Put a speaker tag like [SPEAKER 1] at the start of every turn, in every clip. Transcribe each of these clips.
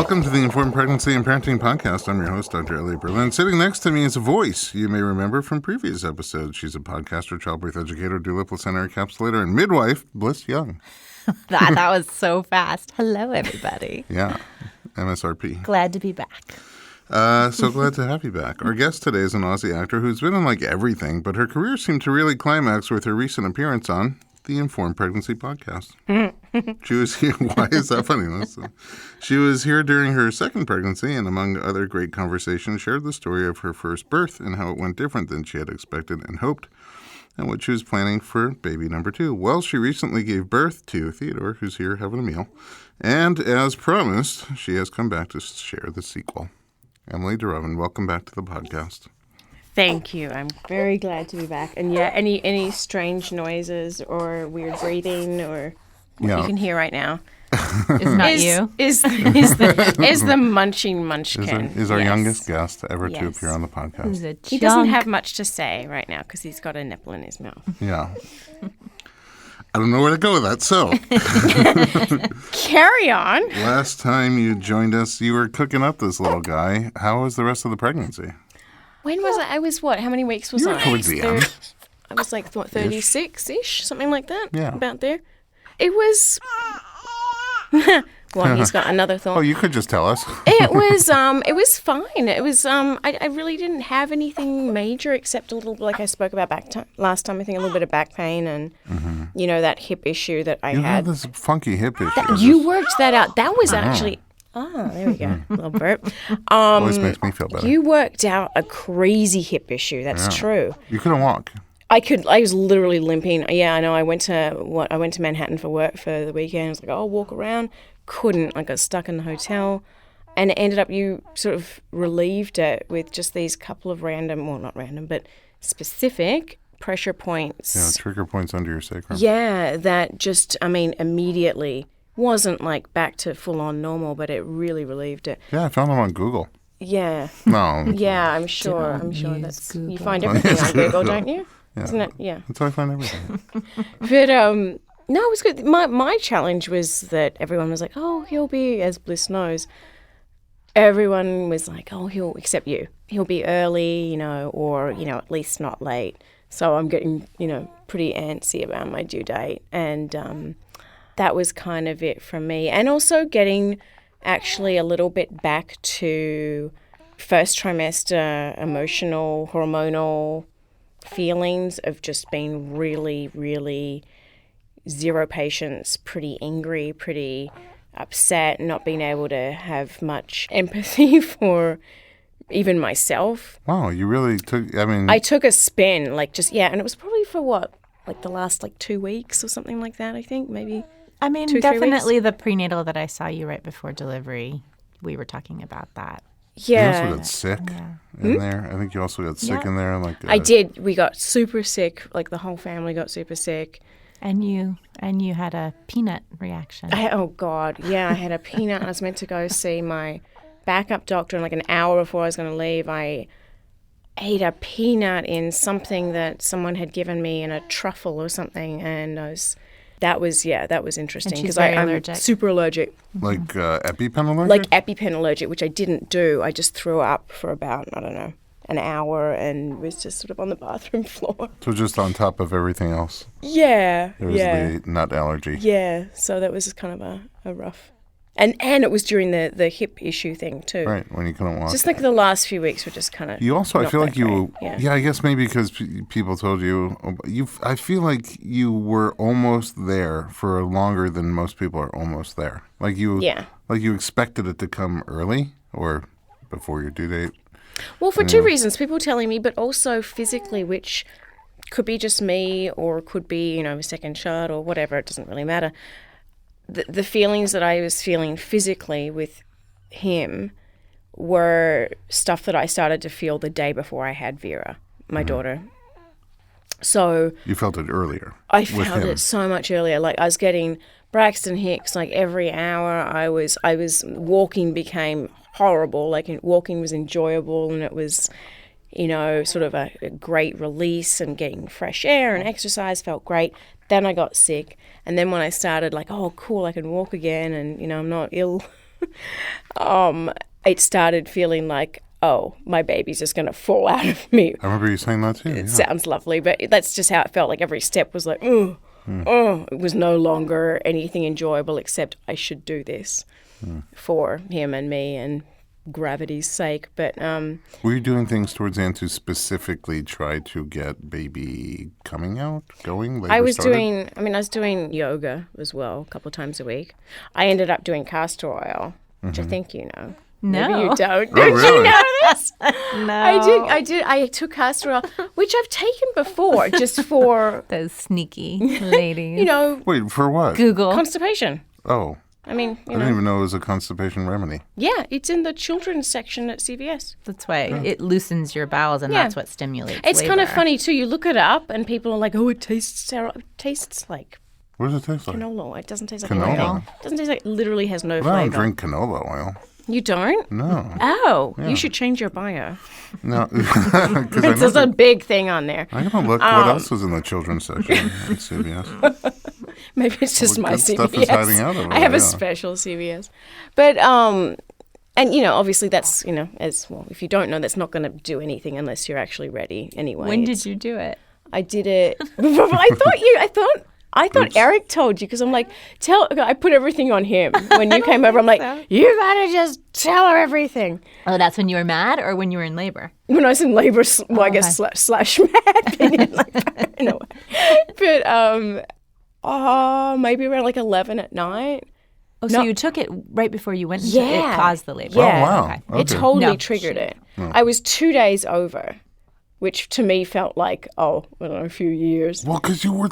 [SPEAKER 1] Welcome to the Informed Pregnancy and Parenting Podcast. I'm your host, Dr. Elliot Berlin. Sitting next to me is a voice you may remember from previous episodes. She's a podcaster, childbirth educator, doula, placenta encapsulator, and midwife, Blyss Young.
[SPEAKER 2] That was so fast. Hello, everybody.
[SPEAKER 1] Yeah, MSRP.
[SPEAKER 2] Glad to be back.
[SPEAKER 1] So glad to have you back. Our guest today is an Aussie actor who's been in like everything, but her career seemed to really climax with her recent appearance on the Informed Pregnancy Podcast. She was here. Why is that funny? She was here during her second pregnancy and, among other great conversations, shared the story of her first birth and how it went different than she had expected and hoped, and what she was planning for baby number 2. Well, she recently gave birth to Theodore, who's here having a meal. And as promised, she has come back to share the sequel. Emilie De Ravin, welcome back to the podcast.
[SPEAKER 3] Thank you. I'm very glad to be back. And yeah, any strange noises or weird breathing or what you can hear right now
[SPEAKER 2] It's not you.
[SPEAKER 3] Is the munching munchkin.
[SPEAKER 1] Is our youngest guest ever to appear on the podcast.
[SPEAKER 3] He doesn't have much to say right now because he's got a nipple in his mouth.
[SPEAKER 1] Yeah. I don't know where to go with that, so.
[SPEAKER 3] Carry on.
[SPEAKER 1] Last time you joined us, you were cooking up this little guy. How was the rest of the pregnancy?
[SPEAKER 3] When was I? I was what? How many weeks was
[SPEAKER 1] You were
[SPEAKER 3] I?
[SPEAKER 1] towards the end.
[SPEAKER 3] I was like, what, 36-ish? Something like that?
[SPEAKER 1] Yeah.
[SPEAKER 3] About there. It was... Well, he's got another thought.
[SPEAKER 1] Oh, you could just tell us.
[SPEAKER 3] It was fine. It was I really didn't have anything major except a little, like I spoke about last time, I think a little bit of back pain and, you know, that hip issue that I
[SPEAKER 1] You
[SPEAKER 3] had.
[SPEAKER 1] had this funky hip issue.
[SPEAKER 3] You worked that out. That was actually... Oh, there we go. A little burp.
[SPEAKER 1] Always makes me feel better.
[SPEAKER 3] You worked out a crazy hip issue. That's true.
[SPEAKER 1] You couldn't walk.
[SPEAKER 3] I was literally limping. Yeah, I know. I went to Manhattan for work for the weekend. I was like, oh, I'll walk around. Couldn't. I got stuck in the hotel. And it ended up you sort of relieved it with just these couple of not random, but specific pressure points.
[SPEAKER 1] Yeah, trigger points under your sacrum.
[SPEAKER 3] Yeah, that just, immediately wasn't like back to full-on normal, but it really relieved it.
[SPEAKER 1] Yeah, I found them on Google.
[SPEAKER 3] Yeah.
[SPEAKER 1] No.
[SPEAKER 3] Yeah, I'm sure that's... Google. You find everything on Google, don't you?
[SPEAKER 1] Yeah.
[SPEAKER 3] Isn't it? Yeah.
[SPEAKER 1] That's how I find everything.
[SPEAKER 3] But, no, it was good. My challenge was that everyone was like, oh, he'll be, as Blyss knows, everyone was like, oh, except you. He'll be early, you know, or, you know, at least not late. So I'm getting, you know, pretty antsy about my due date. And that was kind of it from me. And also getting actually a little bit back to first trimester emotional, hormonal feelings of just being really, really zero patience, pretty angry, pretty upset, not being able to have much empathy for even myself.
[SPEAKER 1] Wow, you really took,
[SPEAKER 3] I took a spin, and it was probably for what? Like the last 2 weeks or something like that, I think, maybe.
[SPEAKER 2] Definitely the prenatal that I saw you right before delivery, we were talking about that.
[SPEAKER 3] Yeah.
[SPEAKER 1] You also got sick in there. I think you also got sick in there.
[SPEAKER 3] I did. We got super sick. Like the whole family got super sick.
[SPEAKER 2] And you had a peanut reaction.
[SPEAKER 3] Oh, God. Yeah, I had a peanut. I was meant to go see my backup doctor, and an hour before I was going to leave, I ate a peanut in something that someone had given me in a truffle or something, and that was interesting because I'm super allergic.
[SPEAKER 1] Like EpiPen allergic?
[SPEAKER 3] Like EpiPen allergic, which I didn't do. I just threw up for about, I don't know, an hour and was just sort of on the bathroom floor.
[SPEAKER 1] So just on top of everything else?
[SPEAKER 3] Yeah.
[SPEAKER 1] It was the nut allergy.
[SPEAKER 3] Yeah, so that was kind of a rough... And it was during the hip issue thing too.
[SPEAKER 1] Right, when you couldn't walk.
[SPEAKER 3] Just the last few weeks were just kind of...
[SPEAKER 1] You also, I feel like you...
[SPEAKER 3] Yeah,
[SPEAKER 1] I guess maybe because people told you... I feel like you were almost there for longer than most people are almost there. Like you expected it to come early or before your due date.
[SPEAKER 3] Well, for two reasons. People telling me, but also physically, which could be just me or could be, a second shot or whatever. It doesn't really matter. The feelings that I was feeling physically with him were stuff that I started to feel the day before I had Vera, my daughter. So
[SPEAKER 1] you felt it earlier.
[SPEAKER 3] I felt it so much earlier. Like I was getting Braxton Hicks every hour. I was walking became horrible. Walking was enjoyable, and it was, sort of a great release, and getting fresh air and exercise felt great. Then I got sick, and then when I started oh, cool, I can walk again, and, I'm not ill. it started feeling like, oh, my baby's just going to fall out of me.
[SPEAKER 1] I remember you saying that too.
[SPEAKER 3] It sounds lovely, but that's just how it felt. Like every step was like, oh, it was no longer anything enjoyable except I should do this for him and me and gravity's sake. But
[SPEAKER 1] were you doing things towards the end to specifically try to get baby coming out, going?
[SPEAKER 3] I was doing yoga as well a couple of times a week. I ended up doing castor oil, which I think you know.
[SPEAKER 2] No.
[SPEAKER 3] Maybe you don't.
[SPEAKER 1] Oh,
[SPEAKER 3] Don't
[SPEAKER 1] really?
[SPEAKER 3] you know this?
[SPEAKER 2] No.
[SPEAKER 3] I did. I took castor oil, which I've taken before, just for,
[SPEAKER 2] Those sneaky ladies.
[SPEAKER 3] you know,
[SPEAKER 1] Wait, for what?
[SPEAKER 2] Google.
[SPEAKER 3] constipation.
[SPEAKER 1] Oh,
[SPEAKER 3] I mean,
[SPEAKER 1] I didn't even know it was a constipation remedy.
[SPEAKER 3] yeah, it's in the children's section at CVS.
[SPEAKER 2] That's why it loosens your bowels, and
[SPEAKER 3] Yeah.
[SPEAKER 2] that's what stimulates
[SPEAKER 3] It's kind of
[SPEAKER 2] labor.
[SPEAKER 3] funny too. You look it up, and people are like, "Oh, it tastes like
[SPEAKER 1] What does it taste like?
[SPEAKER 3] canola. It doesn't taste like
[SPEAKER 1] Canola?
[SPEAKER 3] oil. It doesn't taste like. Literally has no
[SPEAKER 1] I don't
[SPEAKER 3] flavor.
[SPEAKER 1] drink canola oil.
[SPEAKER 3] You don't?
[SPEAKER 1] No.
[SPEAKER 3] Oh, you should change your bio.
[SPEAKER 1] No. 'Cause I
[SPEAKER 3] There's
[SPEAKER 1] never-
[SPEAKER 3] a big thing on there.
[SPEAKER 1] I'm going to look what else was in the children's section at CVS.
[SPEAKER 3] Maybe it's just
[SPEAKER 1] What
[SPEAKER 3] my
[SPEAKER 1] good
[SPEAKER 3] CVS.
[SPEAKER 1] stuff is hiding out over
[SPEAKER 3] I have
[SPEAKER 1] there,
[SPEAKER 3] a
[SPEAKER 1] yeah.
[SPEAKER 3] special CVS. But and you know, obviously that's, you know, as well, if you don't know, that's not going to do anything unless you're actually ready anyway.
[SPEAKER 2] When did you do it?
[SPEAKER 3] I did it. I thought Eric told you, because I'm like, I put everything on him. When you came over, I'm like, you gotta just tell her everything.
[SPEAKER 2] Oh, that's when you were mad, or when you were in labor?
[SPEAKER 3] When I was in labor, I guess slash mad, in a way. But maybe around like 11 at night.
[SPEAKER 2] Oh, so you took it right before you went into
[SPEAKER 3] Yeah.
[SPEAKER 2] it caused the labor.
[SPEAKER 3] Yeah.
[SPEAKER 1] Oh, wow.
[SPEAKER 2] Okay.
[SPEAKER 1] Okay.
[SPEAKER 3] It totally
[SPEAKER 2] No,
[SPEAKER 3] triggered
[SPEAKER 2] shit.
[SPEAKER 3] it. I was 2 days over, which to me felt like, I don't know, a few years.
[SPEAKER 1] Well, because you were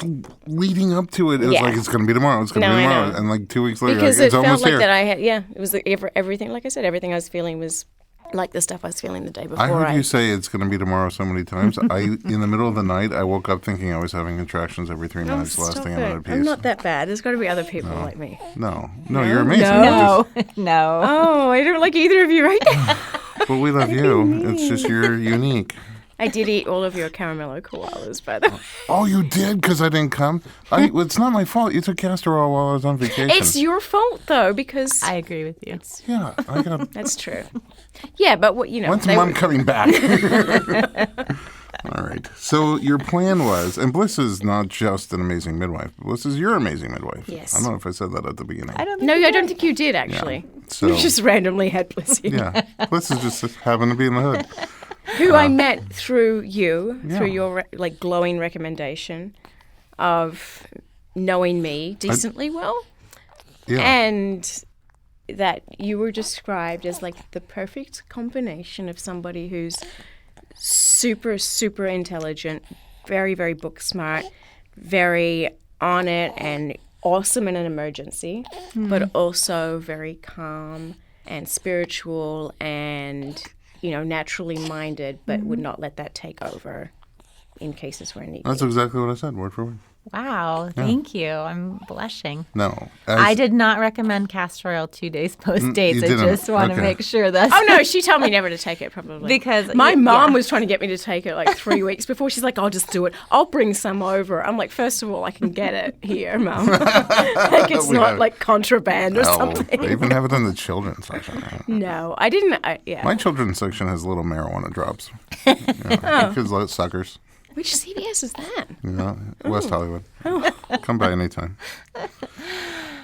[SPEAKER 1] leading up to it. It was
[SPEAKER 3] Yeah.
[SPEAKER 1] like, it's going to be tomorrow. It's going to
[SPEAKER 3] No,
[SPEAKER 1] be
[SPEAKER 3] I
[SPEAKER 1] tomorrow.
[SPEAKER 3] know.
[SPEAKER 1] And like 2 weeks later,
[SPEAKER 3] Because
[SPEAKER 1] like, it's
[SPEAKER 3] it felt
[SPEAKER 1] almost
[SPEAKER 3] like
[SPEAKER 1] here.
[SPEAKER 3] that I had, it was everything, like I said, everything I was feeling was like the stuff I was feeling the day before.
[SPEAKER 1] I heard you say it's going to be tomorrow so many times. In the middle of the night, I woke up thinking I was having contractions every 3 minutes,
[SPEAKER 3] Stop
[SPEAKER 1] lasting
[SPEAKER 3] it.
[SPEAKER 1] another piece.
[SPEAKER 3] I'm not that bad. There's got to be other people like me.
[SPEAKER 1] No, you're amazing.
[SPEAKER 3] No.
[SPEAKER 1] You're just-
[SPEAKER 2] No.
[SPEAKER 3] Oh, I don't like either of you right now.
[SPEAKER 1] but we love you. It's just you're unique.
[SPEAKER 3] I did eat all of your caramello koalas, by the way.
[SPEAKER 1] Oh, you did? Because I didn't come? It's not my fault. You took castor oil while I was on vacation.
[SPEAKER 3] It's your fault, though, because
[SPEAKER 2] I agree with you.
[SPEAKER 1] Yeah, I got...
[SPEAKER 3] that's true. Yeah, but what, you know.
[SPEAKER 1] When's
[SPEAKER 3] they
[SPEAKER 1] Mom
[SPEAKER 3] were-
[SPEAKER 1] coming back? All right. So your plan was, and Blyss is not just an amazing midwife. Blyss is your amazing midwife.
[SPEAKER 3] Yes.
[SPEAKER 1] I don't know if I said that at the beginning.
[SPEAKER 2] I don't think
[SPEAKER 3] No,
[SPEAKER 2] you
[SPEAKER 3] I
[SPEAKER 2] did.
[SPEAKER 3] don't think you did, actually.
[SPEAKER 1] So-
[SPEAKER 3] You just randomly had Blyss Young.
[SPEAKER 1] Yeah. Blyss is just happened to be in the hood.
[SPEAKER 3] Who I met through you,
[SPEAKER 1] Yeah.
[SPEAKER 3] through your glowing recommendation of knowing me decently well,
[SPEAKER 1] Yeah.
[SPEAKER 3] and that you were described as like the perfect combination of somebody who's super, super intelligent, very, very book smart, very on it and awesome in an emergency, but also very calm and spiritual and, you know, naturally minded, but would not let that take over in cases where need
[SPEAKER 1] That's
[SPEAKER 3] be.
[SPEAKER 1] exactly what I said, word for word.
[SPEAKER 2] Wow, thank you. I'm blushing.
[SPEAKER 1] No.
[SPEAKER 2] I did not recommend castor oil 2 days post dates.
[SPEAKER 1] you
[SPEAKER 2] I
[SPEAKER 1] didn't.
[SPEAKER 2] just want to
[SPEAKER 1] Okay.
[SPEAKER 2] make sure that's
[SPEAKER 3] Oh no, she told me never to take it probably.
[SPEAKER 2] because
[SPEAKER 3] My
[SPEAKER 2] yeah.
[SPEAKER 3] mom was trying to get me to take it like 3 weeks before. She's like, I'll just do it. I'll bring some over. I'm like, first of all, I can get it here, Mom. Like it's
[SPEAKER 1] We
[SPEAKER 3] not
[SPEAKER 1] have-
[SPEAKER 3] like contraband or
[SPEAKER 1] Oh,
[SPEAKER 3] something.
[SPEAKER 1] they even have it in the children's section.
[SPEAKER 3] No, I didn't. Yeah.
[SPEAKER 1] My children's section has little marijuana drops.
[SPEAKER 3] Oh.
[SPEAKER 1] Kids like suckers.
[SPEAKER 3] Which CVS is that?
[SPEAKER 1] You know, West Hollywood. Come by anytime.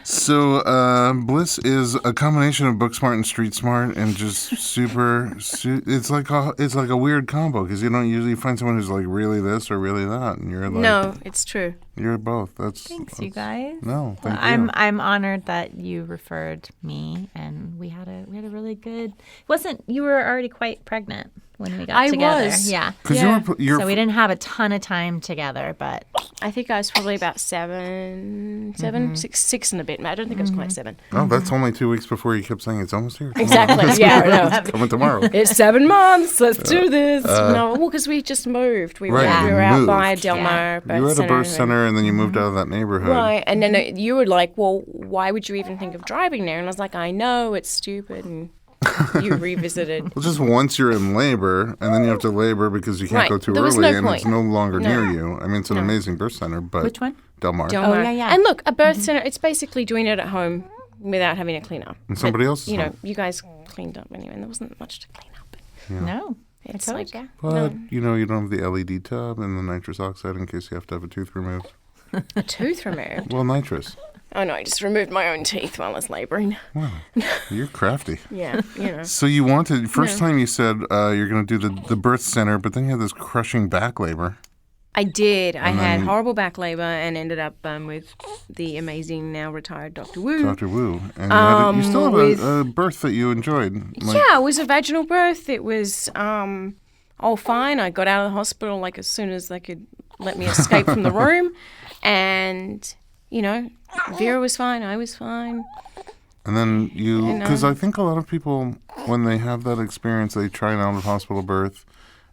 [SPEAKER 1] So Blyss is a combination of book smart and street smart, and just super. It's like a weird combo because you don't usually find someone who's like really this or really that, and you're like
[SPEAKER 3] No, it's true.
[SPEAKER 1] you're both.
[SPEAKER 2] Thanks, you guys.
[SPEAKER 1] No, thank you.
[SPEAKER 2] I'm honored that you referred me, and we had a really good. Wasn't you were already quite pregnant when we got
[SPEAKER 3] I
[SPEAKER 2] together?
[SPEAKER 3] was.
[SPEAKER 2] Yeah.
[SPEAKER 1] Because
[SPEAKER 3] Yeah.
[SPEAKER 1] you're
[SPEAKER 2] So we didn't have a ton of time together, but
[SPEAKER 3] I think I was probably about seven, six and a bit. I don't think I was quite 7.
[SPEAKER 1] oh, that's only 2 weeks before you kept saying it's almost here.
[SPEAKER 3] Exactly. Yeah, I know.
[SPEAKER 1] It's coming tomorrow.
[SPEAKER 3] It's 7 months. Let's do this. No, well, because we just moved. We were,
[SPEAKER 1] Right,
[SPEAKER 3] we
[SPEAKER 1] you
[SPEAKER 3] were out
[SPEAKER 1] moved.
[SPEAKER 3] by Del Mar
[SPEAKER 1] You were at a birth
[SPEAKER 3] and then-
[SPEAKER 1] center, and then you moved out of that neighborhood.
[SPEAKER 3] Right, and then you were like, well, why would you even think of driving there? And I was like, I know, it's stupid. And you revisited.
[SPEAKER 1] Well, just once you're in labor, and then you have to labor because you can't
[SPEAKER 3] Right.
[SPEAKER 1] go too
[SPEAKER 3] There was
[SPEAKER 1] early,
[SPEAKER 3] no
[SPEAKER 1] and
[SPEAKER 3] point.
[SPEAKER 1] it's no longer
[SPEAKER 3] No.
[SPEAKER 1] near you. I mean, it's an amazing birth center, but
[SPEAKER 2] which one?
[SPEAKER 1] Del Mar.
[SPEAKER 3] Del
[SPEAKER 2] Oh,
[SPEAKER 3] Mar.
[SPEAKER 2] yeah, yeah.
[SPEAKER 3] And look, a birth center, it's basically doing it at home without having to clean up.
[SPEAKER 1] And somebody else's
[SPEAKER 3] You know,
[SPEAKER 1] home.
[SPEAKER 3] you guys cleaned up anyway, and there wasn't much to clean up.
[SPEAKER 2] No.
[SPEAKER 3] It's
[SPEAKER 2] I told
[SPEAKER 3] like,
[SPEAKER 2] ya.
[SPEAKER 1] But, you know, you don't have the LED tub and the nitrous oxide in case you have to have a tooth removed.
[SPEAKER 3] a tooth removed.
[SPEAKER 1] Well, nitrous.
[SPEAKER 3] Oh, no, I just removed my own teeth while I was labouring.
[SPEAKER 1] Wow. You're crafty.
[SPEAKER 3] Yeah, you know.
[SPEAKER 1] So you wanted, first time you said you're going to do the birth center, but then you had this crushing back labor.
[SPEAKER 3] I did. I
[SPEAKER 1] And
[SPEAKER 3] had
[SPEAKER 1] then-
[SPEAKER 3] horrible back labour and ended up with the amazing, now retired Dr. Wu.
[SPEAKER 1] Dr. Wu. And you still have
[SPEAKER 3] with-
[SPEAKER 1] a birth that you enjoyed. Like,
[SPEAKER 3] Yeah, it was a vaginal birth. It was all fine. I got out of the hospital like as soon as they could let me escape from the room. And, you know, Vera was fine. I was fine.
[SPEAKER 1] And then
[SPEAKER 3] know.
[SPEAKER 1] because I think a lot of people, when they have that experience, they try an out-of-hospital birth,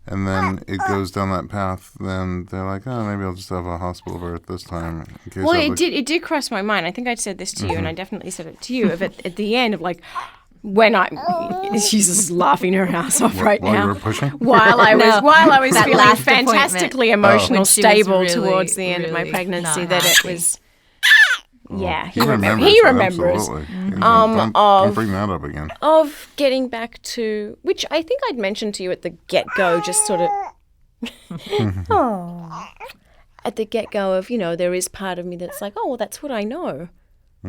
[SPEAKER 1] and then it goes down that path, then they're like, oh, maybe I'll just have a hospital birth this time. In case
[SPEAKER 3] Well,
[SPEAKER 1] I
[SPEAKER 3] it
[SPEAKER 1] look-
[SPEAKER 3] did cross my mind. I think I'd said this to you, and I definitely said it to you. At the end of like, when she's just laughing her ass off right
[SPEAKER 1] while
[SPEAKER 3] now.
[SPEAKER 1] you were pushing?
[SPEAKER 3] While I was
[SPEAKER 2] That
[SPEAKER 3] feeling
[SPEAKER 2] last
[SPEAKER 3] fantastically
[SPEAKER 2] appointment.
[SPEAKER 3] emotional,
[SPEAKER 2] When she was
[SPEAKER 3] stable
[SPEAKER 2] really,
[SPEAKER 3] towards the end of my
[SPEAKER 2] really
[SPEAKER 3] pregnancy,
[SPEAKER 2] not
[SPEAKER 3] that it
[SPEAKER 2] happy.
[SPEAKER 3] was. Yeah,
[SPEAKER 1] He
[SPEAKER 3] he
[SPEAKER 1] remembers.
[SPEAKER 3] remembers.
[SPEAKER 1] Absolutely. Don't bring that up again.
[SPEAKER 3] Of getting back to, which I think I'd mentioned to you at the get-go, just sort of. At the get-go of, you know, there is part of me that's like, oh, well, that's what I know.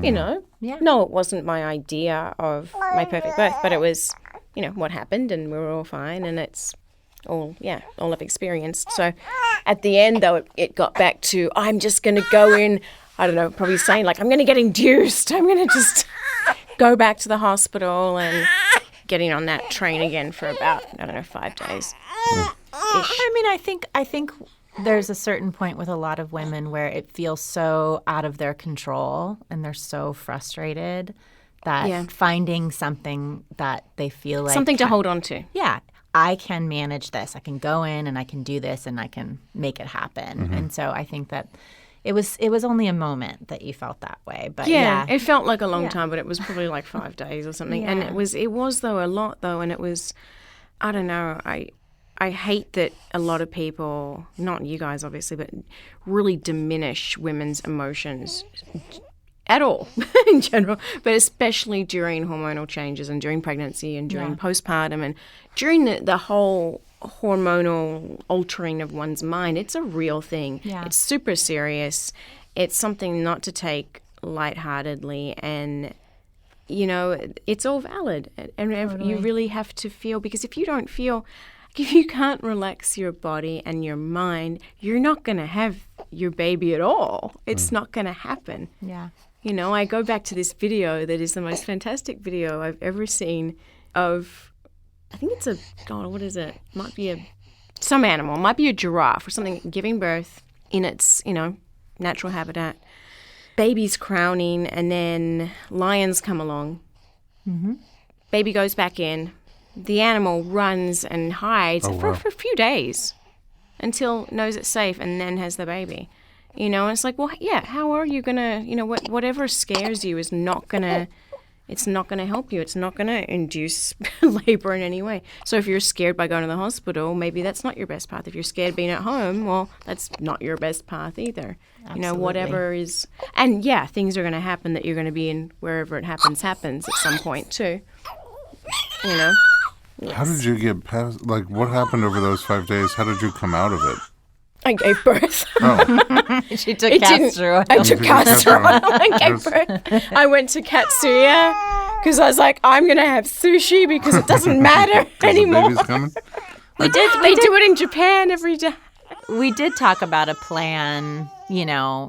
[SPEAKER 3] You know?
[SPEAKER 2] Yeah.
[SPEAKER 3] No, it wasn't my idea of my perfect birth, but it was, you know, what happened, and we were all fine, and it's all I've experienced. So at the end, though, it got back to, I'm just going to go in, I don't know, probably saying, like, I'm going to get induced. I'm going to just go back to the hospital and getting on that train again for about, 5 days.
[SPEAKER 2] I mean, I think there's a certain point with a lot of women where it feels so out of their control and they're so frustrated that finding something that they feel like
[SPEAKER 3] Something to hold on to.
[SPEAKER 2] yeah, I can manage this. I can go in and I can do this and I can make it happen. And so I think that it was only a moment that you felt that way. But yeah.
[SPEAKER 3] It felt like a long time, but it was probably like 5 days or something. And
[SPEAKER 2] Yeah.
[SPEAKER 3] it was though a lot though, and it was, I don't know, I hate that a lot of people, not you guys obviously, but really diminish women's emotions at all in general, but especially during hormonal changes and during pregnancy and during postpartum and during the whole hormonal altering of one's mind. It's a real thing.
[SPEAKER 2] Yeah.
[SPEAKER 3] It's super serious. It's something not to take lightheartedly, and you know, it's all valid. And you really have to feel, because if you don't feel, if you can't relax your body and your mind, you're not going to have your baby at all. It's not going to happen.
[SPEAKER 2] Yeah.
[SPEAKER 3] You know, I go back to this video that is the most fantastic video I've ever seen of, I think it's what is it? Might be some animal, might be a giraffe or something, giving birth in its, natural habitat. Baby's crowning, and then lions come along. Mm-hmm. Baby goes back in. The animal runs and hides for a few days until knows it's safe, and then has the baby. You know, and it's like, well, yeah, how are you going to, whatever scares you is not going to, it's not going to help you. It's not going to induce labor in any way. So if you're scared by going to the hospital, maybe that's not your best path. If you're scared being at home, well, that's not your best path either.
[SPEAKER 2] Absolutely.
[SPEAKER 3] You know, whatever is, and yeah, things are going to happen that you're going to be in wherever it happens at some point too. You know?
[SPEAKER 1] How did you get past, like, what happened over those 5 days? How did you come out of it?
[SPEAKER 3] I gave birth.
[SPEAKER 1] Oh,
[SPEAKER 2] She took castor oil.
[SPEAKER 3] I took castor oil. I gave
[SPEAKER 1] That's-
[SPEAKER 3] birth. I went to Katsuya because I was like, I'm going to have sushi because it doesn't matter
[SPEAKER 1] the
[SPEAKER 3] anymore.
[SPEAKER 1] baby's coming?
[SPEAKER 3] They do it in Japan every day.
[SPEAKER 2] We did talk about a plan,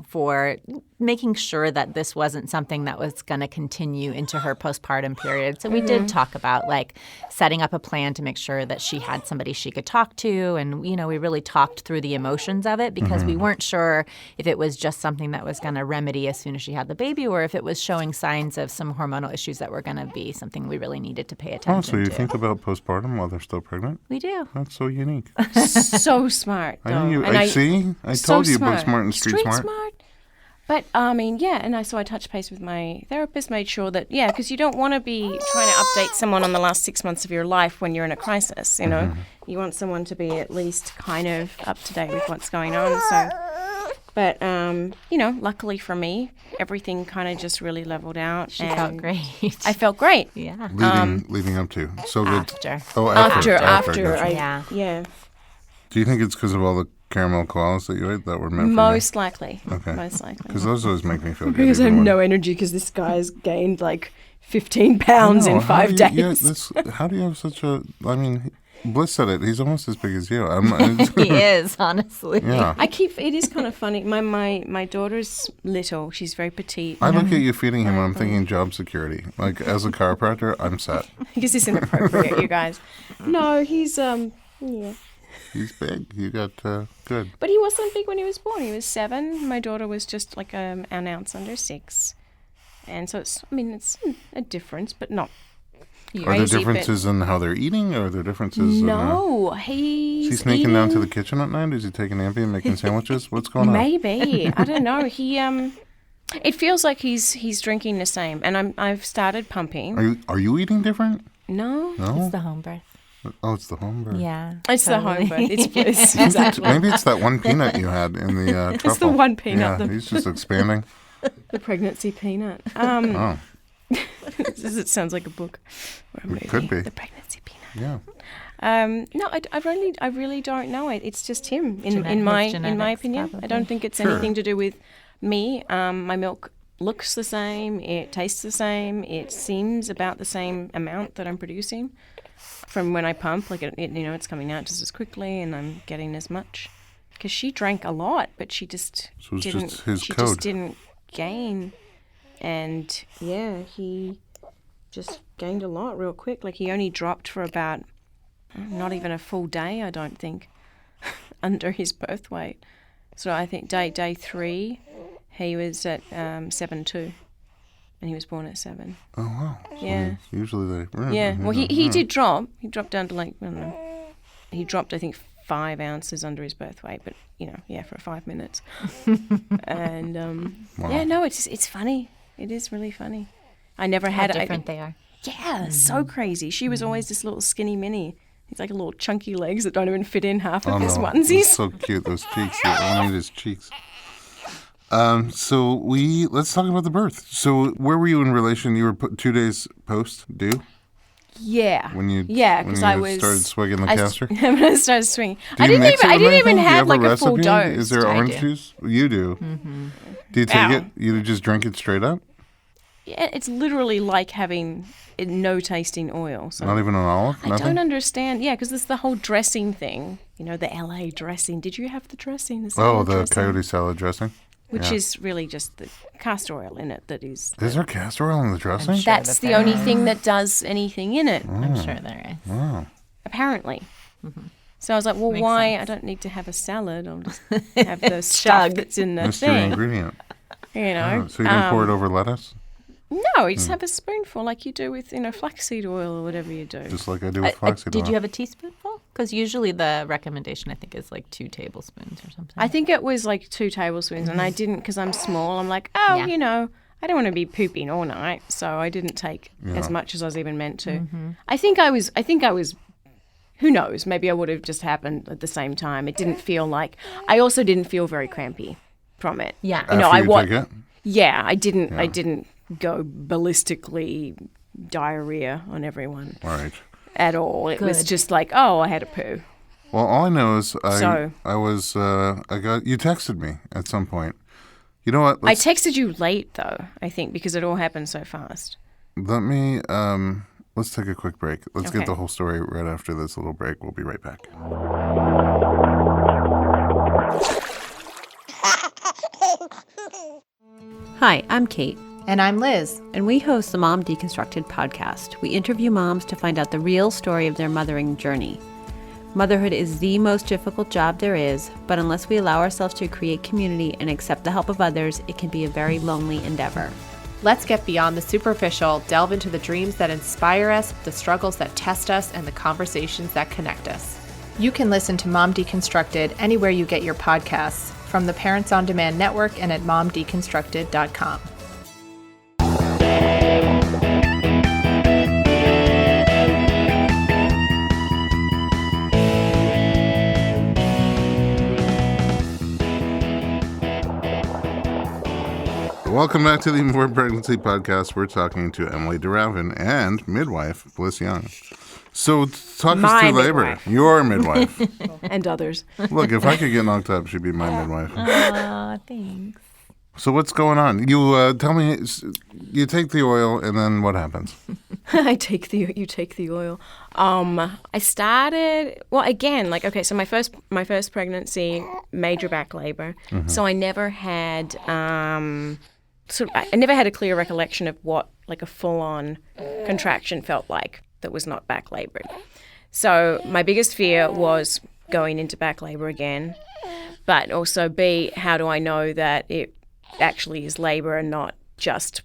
[SPEAKER 2] for making sure that this wasn't something that was going to continue into her postpartum period. So we did talk about setting up a plan to make sure that she had somebody she could talk to. And, we really talked through the emotions of it because we weren't sure if it was just something that was going to remedy as soon as she had the baby, or if it was showing signs of some hormonal issues that were going to be something we really needed to pay attention
[SPEAKER 1] Oh, so you
[SPEAKER 2] to.
[SPEAKER 1] think about postpartum while they're still pregnant?
[SPEAKER 2] We do.
[SPEAKER 1] That's so unique.
[SPEAKER 3] So smart, though.
[SPEAKER 1] I know you.
[SPEAKER 3] And
[SPEAKER 1] I see. I
[SPEAKER 3] so
[SPEAKER 1] told you about smart and street smart.
[SPEAKER 3] But, so I touched base with my therapist, made sure that, because you don't want to be trying to update someone on the last 6 months of your life when you're in a crisis, You want someone to be at least kind of up to date with what's going on. So, But, luckily for me, everything kind of just really leveled out.
[SPEAKER 2] She felt great.
[SPEAKER 3] I felt great.
[SPEAKER 2] Yeah.
[SPEAKER 1] Leading up to. So good.
[SPEAKER 2] After.
[SPEAKER 1] Oh,
[SPEAKER 3] After.
[SPEAKER 1] gotcha.
[SPEAKER 3] Yeah.
[SPEAKER 1] Do you think it's because of all the caramel koalas that you ate that were meant
[SPEAKER 3] Most likely.
[SPEAKER 1] Okay.
[SPEAKER 3] Most likely.
[SPEAKER 1] Because those always make me feel good.
[SPEAKER 3] Because I have no energy because this guy's gained like 15 pounds in 5 days.
[SPEAKER 1] How do you have such a... I mean, Blyss said it. He's almost as big as you.
[SPEAKER 2] He is, honestly.
[SPEAKER 1] Yeah.
[SPEAKER 3] It is kind of funny. My daughter's little. She's very petite.
[SPEAKER 1] I look at you feeding him and I'm thinking job security. Like, as a chiropractor, I'm set.
[SPEAKER 3] Is this inappropriate, you guys? No, he's, yeah.
[SPEAKER 1] He's big. You got good.
[SPEAKER 3] But he wasn't big when he was born. He was 7. My daughter was just like an ounce under 6. And so it's a difference, but not crazy.
[SPEAKER 1] Are there differences in how they're eating, or are there differences
[SPEAKER 3] No,
[SPEAKER 1] is he sneaking down to the kitchen at night? Is he taking Ambien, making sandwiches? What's going on?
[SPEAKER 3] Maybe. I don't know. He it feels like he's drinking the same, and I've started pumping.
[SPEAKER 1] Are you eating different?
[SPEAKER 3] No.
[SPEAKER 2] It's the home birth.
[SPEAKER 1] Oh, it's the home birth.
[SPEAKER 2] Yeah.
[SPEAKER 3] It's
[SPEAKER 2] totally.
[SPEAKER 3] the home birth. It's Blyss. Exactly.
[SPEAKER 1] Maybe it's that one peanut you had in the truffle.
[SPEAKER 3] It's the one peanut.
[SPEAKER 1] Yeah, he's just expanding.
[SPEAKER 3] The pregnancy peanut.
[SPEAKER 1] Oh.
[SPEAKER 3] It sounds like a book or a movie.
[SPEAKER 1] It could be.
[SPEAKER 3] The pregnancy peanut.
[SPEAKER 1] Yeah.
[SPEAKER 3] No, I really don't know it. It's just him in
[SPEAKER 2] Genetics,
[SPEAKER 3] my opinion.
[SPEAKER 2] probably.
[SPEAKER 3] I don't think it's
[SPEAKER 1] Sure.
[SPEAKER 3] anything to do with me. My milk looks the same. It tastes the same. It seems about the same amount that I'm producing from when I pump. Like it's coming out just as quickly, and I'm getting as much. Because she drank a lot, but she just
[SPEAKER 1] So it's
[SPEAKER 3] didn't.
[SPEAKER 1] just his
[SPEAKER 3] she
[SPEAKER 1] code.
[SPEAKER 3] just didn't gain. And yeah, he just gained a lot real quick. Like he only dropped for about not even a full day, I don't think, under his birth weight. So I think day 3, he was at 7.2, and he was born at 7.
[SPEAKER 1] Oh, wow. So
[SPEAKER 3] Yeah.
[SPEAKER 1] Usually they...
[SPEAKER 3] Yeah. Well, he did drop. He dropped down to like, I don't know. He dropped, I think, 5 ounces under his birth weight, but for 5 minutes. And
[SPEAKER 1] Wow.
[SPEAKER 3] yeah, no, it's funny. It is really funny. I never
[SPEAKER 2] How
[SPEAKER 3] had
[SPEAKER 2] different they are.
[SPEAKER 3] Yeah, so crazy. She was always this little skinny mini. He's like a little chunky legs that don't even fit in half of his
[SPEAKER 1] no.
[SPEAKER 3] onesies.
[SPEAKER 1] It's so cute, those cheeks. You only need his cheeks. So let's talk about the birth. So where were you in relation? You were 2 days post due?
[SPEAKER 3] Yeah.
[SPEAKER 1] Because
[SPEAKER 3] I was
[SPEAKER 1] started swigging the castor?
[SPEAKER 3] When I started swinging.
[SPEAKER 1] Do
[SPEAKER 3] I
[SPEAKER 1] you
[SPEAKER 3] didn't
[SPEAKER 1] mix it
[SPEAKER 3] even
[SPEAKER 1] with anything? Do you
[SPEAKER 3] have
[SPEAKER 1] have
[SPEAKER 3] like a full
[SPEAKER 1] recipe?
[SPEAKER 3] dose.
[SPEAKER 1] Is there
[SPEAKER 2] I
[SPEAKER 1] orange
[SPEAKER 2] do.
[SPEAKER 1] juice? You do. Mm-hmm. Do you take
[SPEAKER 3] Ow.
[SPEAKER 1] it? You just drink it straight up?
[SPEAKER 3] Yeah, it's literally like having no tasting oil. So
[SPEAKER 1] Not even an olive?
[SPEAKER 3] I
[SPEAKER 1] Nothing?
[SPEAKER 3] don't understand. Yeah, because there's the whole dressing thing. The LA dressing. Did you have the dressing? The
[SPEAKER 1] Oh,
[SPEAKER 3] salad
[SPEAKER 1] the
[SPEAKER 3] dressing?
[SPEAKER 1] coyote salad dressing?
[SPEAKER 3] Which
[SPEAKER 1] Yeah.
[SPEAKER 3] is really just the castor oil in it that is.
[SPEAKER 1] Is there castor oil in the dressing?
[SPEAKER 2] sure.
[SPEAKER 3] That's
[SPEAKER 2] that
[SPEAKER 3] the
[SPEAKER 2] there
[SPEAKER 3] only
[SPEAKER 2] is.
[SPEAKER 3] thing that does anything in it,
[SPEAKER 2] I'm sure there is.
[SPEAKER 1] Wow.
[SPEAKER 3] apparently. So I was like, well,
[SPEAKER 2] Makes
[SPEAKER 3] why?
[SPEAKER 2] sense.
[SPEAKER 3] I don't need to have a salad. I'll just have the stuff
[SPEAKER 2] Chug.
[SPEAKER 3] that's in the
[SPEAKER 1] Mystery
[SPEAKER 3] thing.
[SPEAKER 1] ingredient.
[SPEAKER 3] Oh,
[SPEAKER 1] So you didn't pour it over lettuce?
[SPEAKER 3] No, you just have a spoonful like you do with, flaxseed oil or whatever you do.
[SPEAKER 1] Just like I do with flaxseed oil.
[SPEAKER 2] Did you have a teaspoonful? Because usually the recommendation, I think, is like 2 tablespoons or something.
[SPEAKER 3] I think it was like 2 tablespoons, and I didn't because I'm small. I'm like, oh,
[SPEAKER 2] Yeah.
[SPEAKER 3] I don't want to be pooping all night, so I didn't take as much as I was even meant to.
[SPEAKER 2] Mm-hmm.
[SPEAKER 3] I think I was. Who knows? Maybe I would have just happened at the same time. It didn't feel like. I also didn't feel very crampy from it.
[SPEAKER 2] Yeah.
[SPEAKER 1] After
[SPEAKER 3] I
[SPEAKER 1] you
[SPEAKER 3] wa-
[SPEAKER 1] took it?
[SPEAKER 3] Yeah, I didn't. I didn't go ballistically diarrhea on everyone
[SPEAKER 1] All right.
[SPEAKER 3] at all. It was
[SPEAKER 2] Good.
[SPEAKER 3] just like, oh, I had a poo.
[SPEAKER 1] Well, all I know is you
[SPEAKER 3] So-
[SPEAKER 1] texted me at some point. You know what?
[SPEAKER 3] I texted you late though, I think, because it all happened so fast.
[SPEAKER 1] Let me, let's take a quick break. Let's get
[SPEAKER 3] Okay.
[SPEAKER 1] the whole story right after this little break. We'll be right back.
[SPEAKER 4] Hi, I'm Kate,
[SPEAKER 2] And I'm Liz.
[SPEAKER 4] and we host the Mom Deconstructed podcast. We interview moms to find out the real story of their mothering journey. Motherhood is the most difficult job there is, but unless we allow ourselves to create community and accept the help of others, it can be a very lonely endeavor.
[SPEAKER 5] Let's get beyond the superficial, delve into the dreams that inspire us, the struggles that test us, and the conversations that connect us.
[SPEAKER 6] You can listen to Mom Deconstructed anywhere you get your podcasts, from the Parents on Demand Network and at momdeconstructed.com.
[SPEAKER 1] welcome back to the Informed Pregnancy Podcast. We're talking to Emilie De Ravin and midwife Blyss Young. So talk us through labor.
[SPEAKER 3] Midwife.
[SPEAKER 1] Your midwife.
[SPEAKER 3] And others.
[SPEAKER 1] Look, if I could get knocked up, she'd be my midwife.
[SPEAKER 2] Aw, thanks.
[SPEAKER 1] So what's going on? You tell me. You take the oil, and then what happens?
[SPEAKER 3] You take the oil. I started so my first pregnancy, major back labor. So I never had I never had a clear recollection of what like a full on contraction felt like that was not back labored. So my biggest fear was going into back labor again, but also B, how do I know that it actually is labor and not just,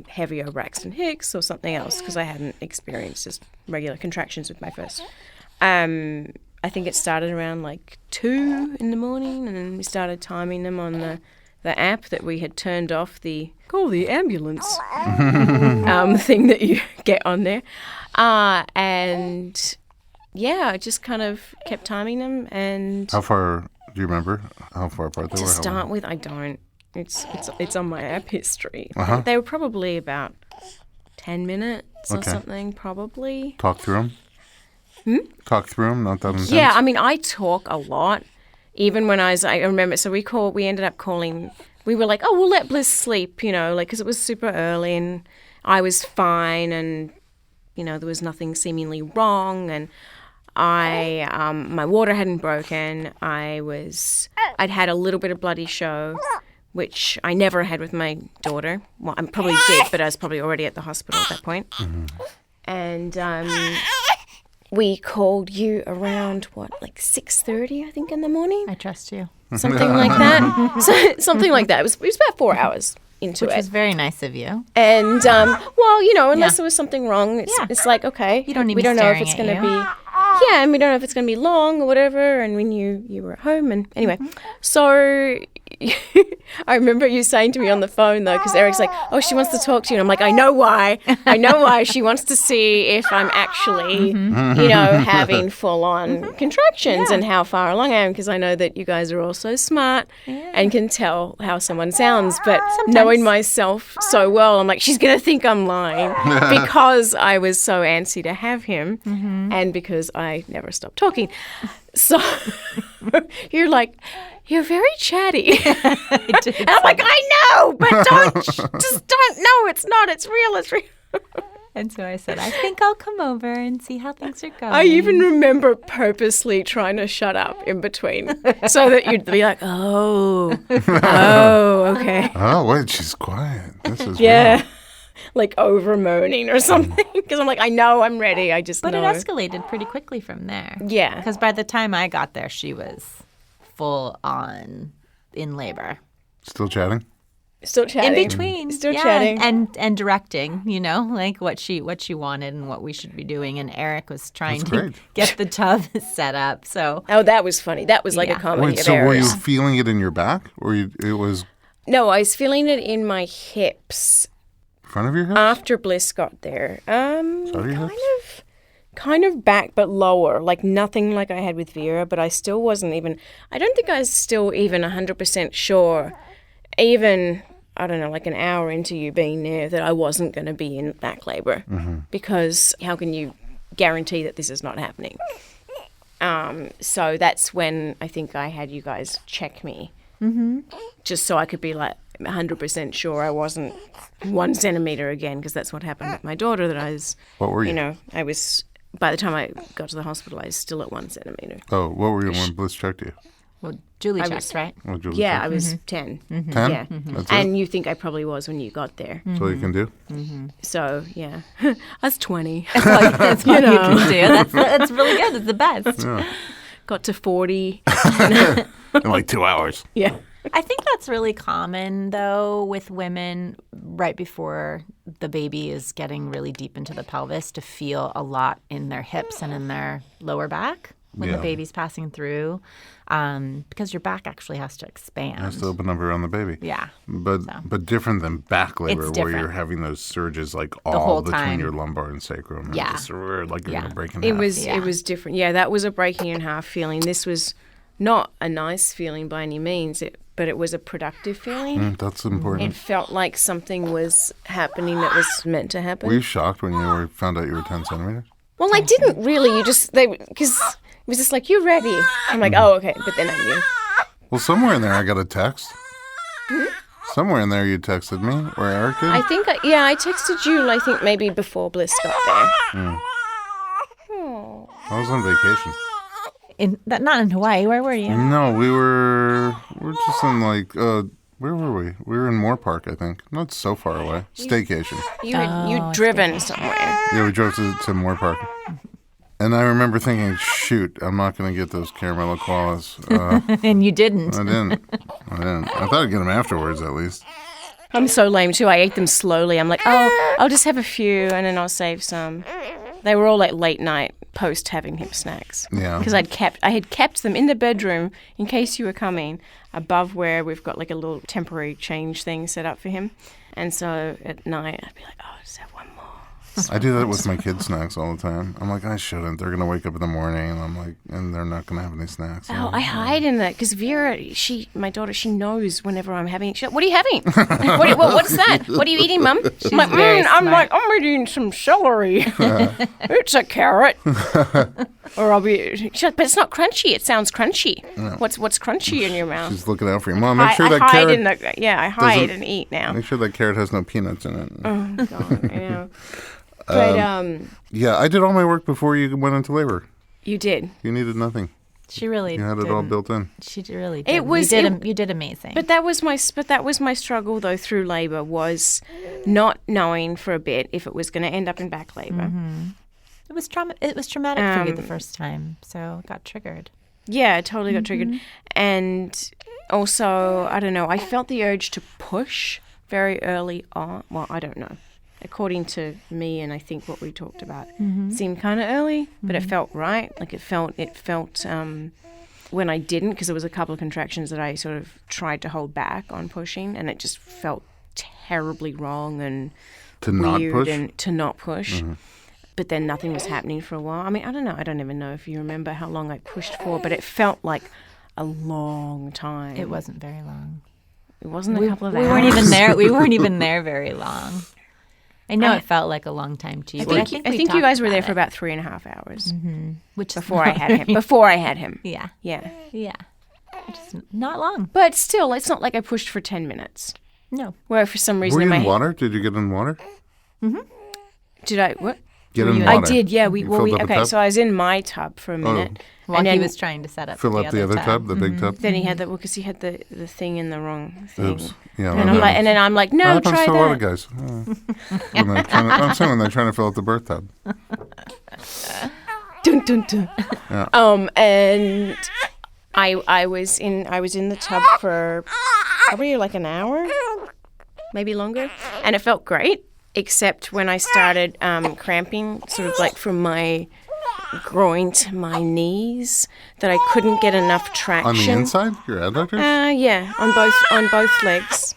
[SPEAKER 3] heavier Braxton Hicks or something else, because I hadn't experienced just regular contractions with my first. I think it started around like 2 in the morning, and then we started timing them on the app that we had turned off the call the ambulance thing that you get on there. And yeah, I just kind of kept timing them. And
[SPEAKER 1] How far, do you remember how far apart they
[SPEAKER 3] to
[SPEAKER 1] were?
[SPEAKER 3] start with, I don't. It's on my app history.
[SPEAKER 1] Uh-huh.
[SPEAKER 3] They were probably about 10 minutes or
[SPEAKER 1] Okay.
[SPEAKER 3] something, probably.
[SPEAKER 1] Talk through them? Talk through them, not that intense?
[SPEAKER 3] Yeah, I mean, I talk a lot. Even when I remember, so we ended up calling, we were like, oh, we'll let Blyss sleep, because it was super early and I was fine and, there was nothing seemingly wrong, and my water hadn't broken. I'd had a little bit of bloody show, which I never had with my daughter. Well, I probably did, but I was probably already at the hospital at that point. And we called you around, 6:30, I think, in the morning?
[SPEAKER 2] I trust you.
[SPEAKER 3] Something like that. Something like that. It was about 4 hours into
[SPEAKER 2] Which
[SPEAKER 3] it.
[SPEAKER 2] was very nice of you.
[SPEAKER 3] And, unless there was something wrong, it's like, okay.
[SPEAKER 2] You don't need
[SPEAKER 3] we
[SPEAKER 2] me
[SPEAKER 3] don't know if
[SPEAKER 2] staring
[SPEAKER 3] it's
[SPEAKER 2] at
[SPEAKER 3] going to
[SPEAKER 2] you.
[SPEAKER 3] be... Yeah, and we don't know if it's going to be long or whatever, and we knew you were at home. And anyway, so I remember you saying to me on the phone, though, because Eric's like, oh, she wants to talk to you. And I'm like, I know why. I know why. She wants to see if I'm actually, having full-on contractions and how far along I am, because I know that you guys are all so smart and can tell how someone sounds. But knowing myself so well, I'm like, she's going to think I'm lying because I was so antsy to have him and because I never stopped talking. So you're like, you're very chatty. And I'm like, I know, but just don't. No, it's not. It's real. It's real.
[SPEAKER 2] And so I said, I think I'll come over and see how things are going.
[SPEAKER 3] I even remember purposely trying to shut up in between so that you'd be like, oh, okay.
[SPEAKER 1] Oh, wait, she's quiet. This is
[SPEAKER 3] Yeah.
[SPEAKER 1] real.
[SPEAKER 3] Like over moaning or something. Because I'm like, I know, I'm ready. I just
[SPEAKER 2] But
[SPEAKER 3] know.
[SPEAKER 2] it escalated pretty quickly from there.
[SPEAKER 3] Yeah.
[SPEAKER 2] Because by the time I got there, she was full on in labor.
[SPEAKER 1] Still chatting?
[SPEAKER 3] Still chatting.
[SPEAKER 2] In between.
[SPEAKER 3] Still
[SPEAKER 2] yeah,
[SPEAKER 3] chatting.
[SPEAKER 2] And directing, like what she wanted and what we should be doing. And Eric was trying
[SPEAKER 1] That's
[SPEAKER 2] to
[SPEAKER 1] great.
[SPEAKER 2] get the tub set up. So
[SPEAKER 3] Oh, that was funny. That was like a
[SPEAKER 2] Yeah.
[SPEAKER 3] comedy
[SPEAKER 1] Wait,
[SPEAKER 3] of
[SPEAKER 1] so were you
[SPEAKER 3] errors.
[SPEAKER 1] feeling it in your back? Or it was
[SPEAKER 3] No, I was feeling it in my hips.
[SPEAKER 1] front of your hips?
[SPEAKER 3] After Blyss got there,
[SPEAKER 1] Sorry, hips?
[SPEAKER 3] kind of back but lower, like nothing like I had with Vera, but I still wasn't even, I don't think I was still even 100% sure, even, I don't know, like an hour into you being there, that I wasn't going to be in back labor, because how can you guarantee that this is not happening? So that's when I think I had you guys check me, just so I could be like 100% sure I wasn't 1 centimeter again, because that's what happened with my daughter, that I was,
[SPEAKER 1] What were you?
[SPEAKER 3] I was, by the time I got to the hospital, I was still at 1 centimeter.
[SPEAKER 1] Oh, what were you when Blyss checked you?
[SPEAKER 2] well, Julie
[SPEAKER 3] I
[SPEAKER 2] checked,
[SPEAKER 3] was-
[SPEAKER 2] right?
[SPEAKER 1] What Julie
[SPEAKER 3] Yeah,
[SPEAKER 1] checked
[SPEAKER 3] I
[SPEAKER 1] you?
[SPEAKER 3] was 10.
[SPEAKER 1] 10?
[SPEAKER 3] Yeah.
[SPEAKER 1] That's it?
[SPEAKER 3] And you think I probably was when you got there.
[SPEAKER 1] That's all you can do?
[SPEAKER 3] So, yeah. I was 20.
[SPEAKER 2] That's what you can do. That's really good. It's the best.
[SPEAKER 3] Got to 40.
[SPEAKER 1] In like 2 hours.
[SPEAKER 3] Yeah.
[SPEAKER 2] I think that's really common, though, with women right before the baby is getting really deep into the pelvis, to feel a lot in their hips and in their lower back when
[SPEAKER 1] Yeah.
[SPEAKER 2] the baby's passing through, because your back actually has to expand.
[SPEAKER 1] Has to open up around the baby.
[SPEAKER 2] Yeah.
[SPEAKER 1] But different than back labor,
[SPEAKER 2] It's
[SPEAKER 1] where you're
[SPEAKER 2] different.
[SPEAKER 1] having those surges like
[SPEAKER 2] whole
[SPEAKER 1] all between
[SPEAKER 2] time.
[SPEAKER 1] your lumbar and sacrum. And
[SPEAKER 2] Yeah.
[SPEAKER 1] just, like you're
[SPEAKER 2] Yeah.
[SPEAKER 1] going to break in
[SPEAKER 3] It
[SPEAKER 1] half.
[SPEAKER 3] was
[SPEAKER 2] Yeah.
[SPEAKER 3] it was different. Yeah, that was a breaking in half feeling. This was not a nice feeling by any means, but but it was a productive feeling.
[SPEAKER 1] That's important.
[SPEAKER 3] It felt like something was happening that was meant to happen.
[SPEAKER 1] Were you shocked when you found out you were 10 centimeters?
[SPEAKER 3] Well, I didn't really. Because it was just like, you're ready. I'm like, oh, okay. But then I knew.
[SPEAKER 1] Well, somewhere in there I got a text. Somewhere in there you texted me, or Eric did.
[SPEAKER 3] I think, I texted you, I think maybe before Blyss got there.
[SPEAKER 1] I was on vacation.
[SPEAKER 2] Not in Hawaii. Where were you?
[SPEAKER 1] No, we were just in like, where were we? We were in Moore Park, I think. Not so far away. Staycation.
[SPEAKER 3] You'd driven somewhere.
[SPEAKER 1] Yeah, we drove to Moore Park. And I remember thinking, shoot, I'm not going to get those caramello koalas.
[SPEAKER 2] And you didn't.
[SPEAKER 1] I didn't. I thought I'd get them afterwards, at least.
[SPEAKER 3] I'm so lame too. I ate them slowly. I'm like, oh, I'll just have a few and then I'll save some. They were all like late night post having him snacks.
[SPEAKER 1] Yeah.
[SPEAKER 3] Because I had kept them in the bedroom in case you were coming, above where we've got like a little temporary change thing set up for him. And so at night I'd be like, oh, just have one more.
[SPEAKER 1] I do that with my kids' snacks all the time. I'm like, I shouldn't. They're gonna wake up in the morning, and I'm like, and they're not gonna have any snacks.
[SPEAKER 3] Oh, I hide in that because Vera, my daughter, she knows whenever I'm having. She's like, what are you having? What's that? What are you eating, Mum? I'm like, I'm eating some celery. It's a carrot. Or I'll be. She's like, but it's not crunchy. It sounds crunchy. No. What's crunchy in your mouth?
[SPEAKER 1] She's looking out for you, Mom. Make sure that carrot.
[SPEAKER 3] I hide and eat now.
[SPEAKER 1] Make sure that carrot has no peanuts in it.
[SPEAKER 3] Oh God, yeah. But
[SPEAKER 1] yeah, I did all my work before you went into labor.
[SPEAKER 3] You did.
[SPEAKER 1] You needed nothing.
[SPEAKER 2] She really.
[SPEAKER 1] You had it all built in.
[SPEAKER 2] She really did. You did amazing.
[SPEAKER 3] But that was my struggle though through labor, was not knowing for a bit if it was going to end up in back labor.
[SPEAKER 2] Mm-hmm. It was traumatic for you the first time, so it got triggered.
[SPEAKER 3] Yeah, it totally got triggered. And also, I don't know, I felt the urge to push very early on. Well, I don't know. According to me, and I think what we talked about, seemed kind of early, but it felt right. Like it felt when I didn't, because there was a couple of contractions that I sort of tried to hold back on pushing, and it just felt terribly wrong and weird and to not push. Mm-hmm. But then nothing was happening for a while. I mean, I don't know. I don't even know if you remember how long I pushed for, but it felt like a long time.
[SPEAKER 2] It wasn't very long.
[SPEAKER 3] It wasn't a couple of hours.
[SPEAKER 2] We weren't even there. We weren't even there very long. I know it felt like a long time to you.
[SPEAKER 3] I think you guys were there for about 3.5 hours, which before I had him.
[SPEAKER 2] Yeah.
[SPEAKER 3] Yeah.
[SPEAKER 2] Yeah. Just not long.
[SPEAKER 3] But still, it's not like I pushed for 10 minutes.
[SPEAKER 2] No.
[SPEAKER 3] Where for some reason
[SPEAKER 1] were you in water? Did you get in water?
[SPEAKER 3] Mm-hmm. Did I what?
[SPEAKER 1] Get in water.
[SPEAKER 3] I did. Yeah. So I was in my tub for a minute.
[SPEAKER 2] While he was trying to set up
[SPEAKER 1] fill up the other tub, the big tub.
[SPEAKER 3] Then he had because he had the thing in the wrong thing.
[SPEAKER 1] Oops. Yeah.
[SPEAKER 3] And then I'm like, no, try that.
[SPEAKER 1] A lot of guys. I'm saying when they're trying to fill up the birth tub.
[SPEAKER 3] Dun, dun, dun. Yeah. And I was in the tub for probably like an hour, maybe longer, and it felt great, except when I started cramping, sort of like from my groin to my knees, that I couldn't get enough traction.
[SPEAKER 1] On the inside, your adductors?
[SPEAKER 3] Yeah, on both legs,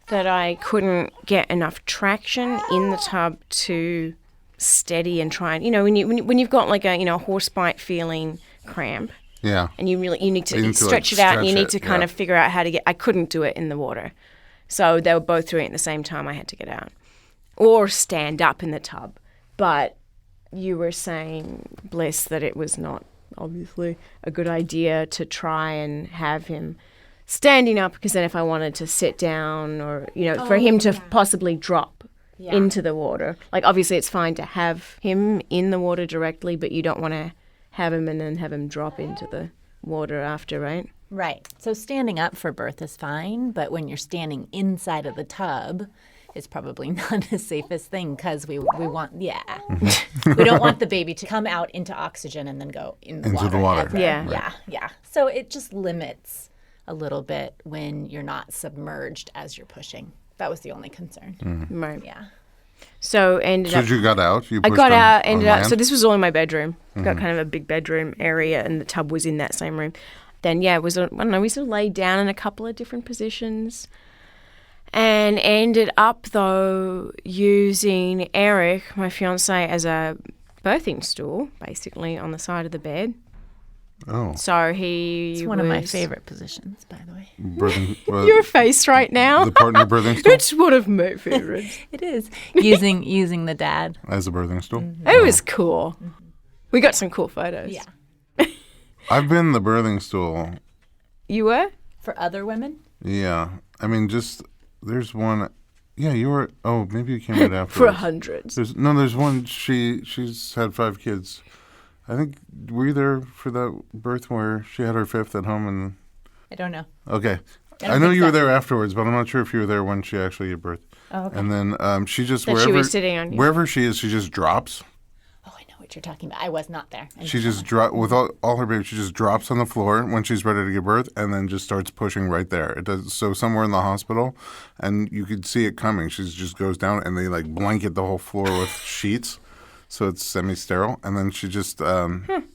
[SPEAKER 3] that I couldn't get enough traction in the tub to steady and try and when you've got like a horse bite feeling cramp.
[SPEAKER 1] Yeah.
[SPEAKER 3] And you need to stretch it out, and you need to kind of figure out how to get. I couldn't do it in the water, so they were both doing it at the same time. I had to get out or stand up in the tub, but. You were saying, Blyss, that it was not obviously a good idea to try and have him standing up, because then if I wanted to sit down or, for him to possibly drop into the water. Like, obviously it's fine to have him in the water directly, but you don't want to have him and then have him drop into the water after, right?
[SPEAKER 2] Right. So standing up for birth is fine, but when you're standing inside of the tub, it's probably not the safest thing, because we want, we don't want the baby to come out into oxygen and then go into the water.
[SPEAKER 1] Ever.
[SPEAKER 3] Yeah.
[SPEAKER 2] Yeah. So it just limits a little bit when you're not submerged as you're pushing. That was the only concern.
[SPEAKER 1] Mm-hmm.
[SPEAKER 3] Right.
[SPEAKER 2] Yeah.
[SPEAKER 3] So
[SPEAKER 1] you got out?
[SPEAKER 3] I got out, ended up. So this was all in my bedroom. Got kind of a big bedroom area, and the tub was in that same room. Then it was. I don't know. We sort of laid down in a couple of different positions. And ended up, though, using Eric, my fiancé, as a birthing stool, basically, on the side of the bed.
[SPEAKER 1] Oh.
[SPEAKER 3] So he
[SPEAKER 2] It's one of my
[SPEAKER 3] was-
[SPEAKER 2] favorite positions, by the way.
[SPEAKER 1] Birthing,
[SPEAKER 3] Your face right now.
[SPEAKER 1] the partner birthing stool
[SPEAKER 3] It's one of my favorites.
[SPEAKER 2] It is using the dad.
[SPEAKER 1] as a birthing stool.
[SPEAKER 3] It was cool. We got some cool photos.
[SPEAKER 2] Yeah.
[SPEAKER 1] I've been the birthing stool.
[SPEAKER 3] You were?
[SPEAKER 2] For other women?
[SPEAKER 1] Yeah. I mean, just there's one. Yeah, you were. Oh, maybe you came right after.
[SPEAKER 3] For hundreds.
[SPEAKER 1] There's one. She's had 5 kids. I think were you there for that birth where she had her 5th at home and.
[SPEAKER 2] I don't know.
[SPEAKER 1] Okay.
[SPEAKER 2] don't
[SPEAKER 1] I know
[SPEAKER 2] think
[SPEAKER 1] you were
[SPEAKER 2] so.
[SPEAKER 1] there afterwards, but I'm not sure if you were there when she actually gave birth.
[SPEAKER 2] Oh, okay.
[SPEAKER 1] And then she just
[SPEAKER 3] That she was sitting on you.
[SPEAKER 1] wherever she is, she just drops.
[SPEAKER 2] Oh, I know what you're talking about. I was not there.
[SPEAKER 1] She just with all her babies. She just drops on the floor when she's ready to give birth, and then just starts pushing right there. It does so somewhere in the hospital, and you could see it coming. She just goes down, and they like blanket the whole floor with sheets, so it's semi-sterile. And then she just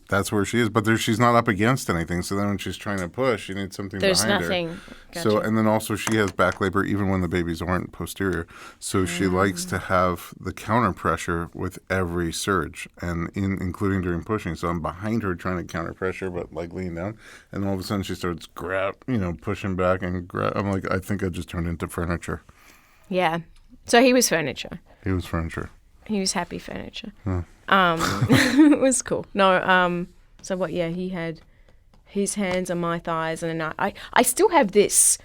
[SPEAKER 1] that's where she is. But she's not up against anything. So then when she's trying to push, you need something
[SPEAKER 3] There's
[SPEAKER 1] behind
[SPEAKER 3] nothing.
[SPEAKER 1] her.
[SPEAKER 3] Gotcha.
[SPEAKER 1] So and then also she has back labor even when the babies aren't posterior. So she likes to have the counter pressure with every surge, and including during pushing. So I'm behind her trying to counter pressure, but like leaning down, and then all of a sudden she starts pushing back and grab. I'm like, I think I just turned into furniture.
[SPEAKER 3] Yeah. So he was furniture.
[SPEAKER 1] He was furniture.
[SPEAKER 3] He was happy furniture. It was cool. No, so what, yeah, he had his hands on my thighs, and then I still have this,